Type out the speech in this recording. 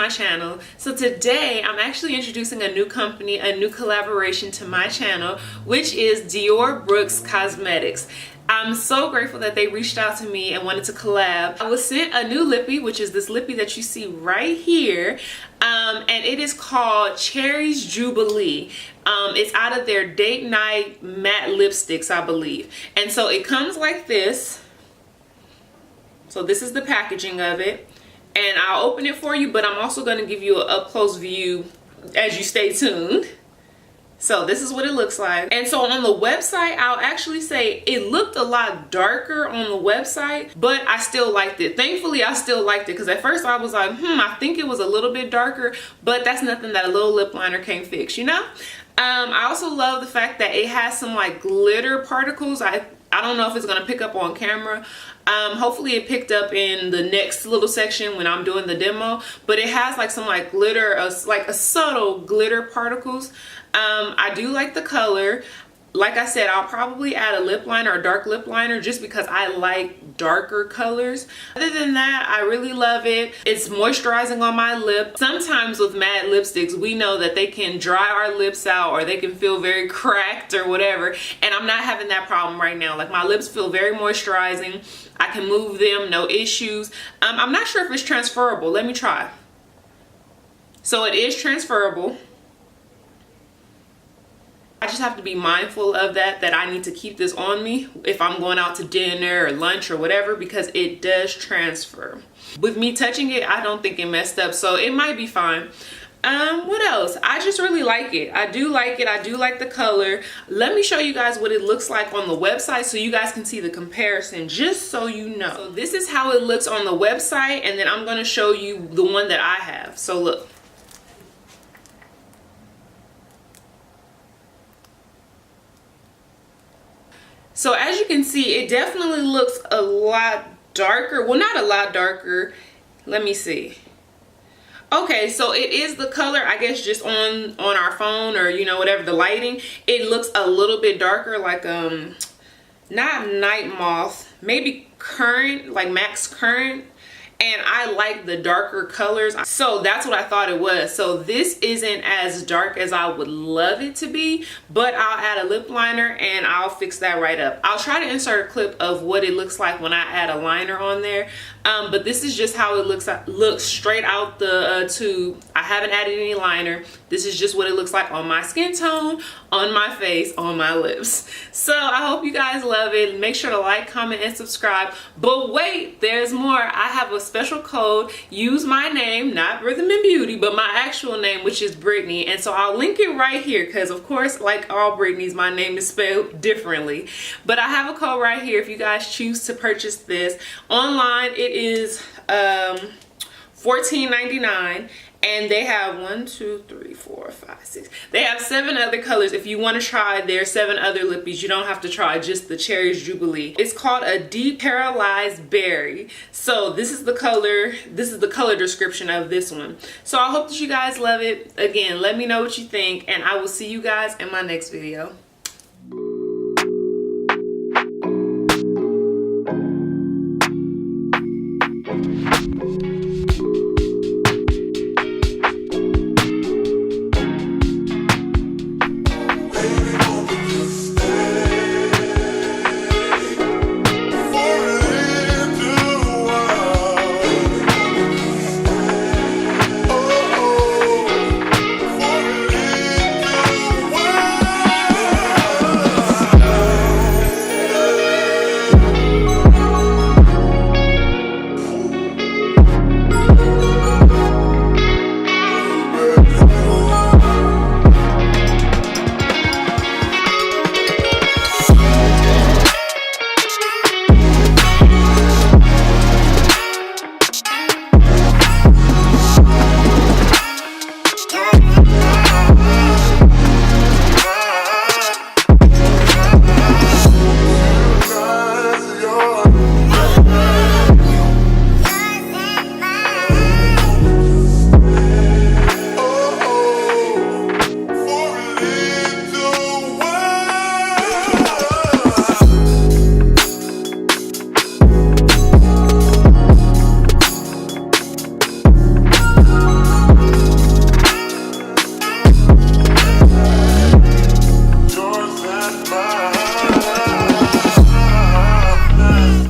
my channel. So today I'm actually introducing a new company, a new collaboration to my channel, which is Dior Brooks Cosmetics. I'm so grateful that they reached out to me and wanted to collab. I was sent a new lippie, which is this lippie that you see right here, and it is called Cherries Jubilee. It's out of their date night matte lipsticks, I believe. And so it comes like this. So this is the packaging of it, and I'll open it for you, but I'm also going to give you an up-close view as you stay tuned. So this is what it looks like. And so on the website, I'll actually say it looked a lot darker on the website, but I still liked it. Thankfully, I still liked it, because at first I was like, I think it was a little bit darker, but that's nothing that a little lip liner can't fix, you know? I also love the fact that it has some like glitter particles. I don't know if it's gonna pick up on camera. Hopefully it picked up in the next little section when I'm doing the demo, but it has like some like glitter, like a subtle glitter particles. I do like the color. Like I said, I'll probably add a lip liner, a dark lip liner, just because I like darker colors. Other than that, I really love it. It's moisturizing on my lip. Sometimes with matte lipsticks, we know that they can dry our lips out, or they can feel very cracked or whatever. And I'm not having that problem right now. Like, my lips feel very moisturizing. I can move them, no issues. I'm not sure if it's transferable. Let me try. So it is transferable. I just have to be mindful of that I need to keep this on me if I'm going out to dinner or lunch or whatever, because it does transfer. With me touching it, I don't think it messed up, so it might be fine. What else? I just really like it. I do like it. I do like the color. Let me show you guys what it looks like on the website so you guys can see the comparison, just so you know. So this is how it looks on the website, and then I'm going to show you the one that I have. So look. So as you can see, it definitely looks a lot darker. Well, not a lot darker. Let me see. Okay, so it is the color, I guess, just on our phone, or, you know, whatever, the lighting. It looks a little bit darker, like, not Night Moth, maybe Current, like Max Current. And I like the darker colors, so that's what I thought it was. So this isn't as dark as I would love it to be, but I'll add a lip liner and I'll fix that right up. I'll try to insert a clip of what it looks like when I add a liner on there, but this is just how it looks straight out the tube. I haven't added any liner. This is just what it looks like on my skin tone, on my face, on my lips. So I hope you guys love it. Make sure to like, comment, and subscribe. But wait, there's more. I have a special code. Use my name, not RhythmNBeauty, but my actual name, which is Brittany. And so I'll link it right here, because of course, like all Brittany's, my name is spelled differently. But I have a code right here if you guys choose to purchase this. Online, it is $14.99. And they have 1, 2, 3, 4, 5, 6. They have 7 other colors. If you want to try their 7 other lippies, you don't have to try just the Cherries Jubilee. It's called a Deep Paralyzed Berry. So this is the color. This is the color description of this one. So I hope that you guys love it. Again, let me know what you think, and I will see you guys in my next video.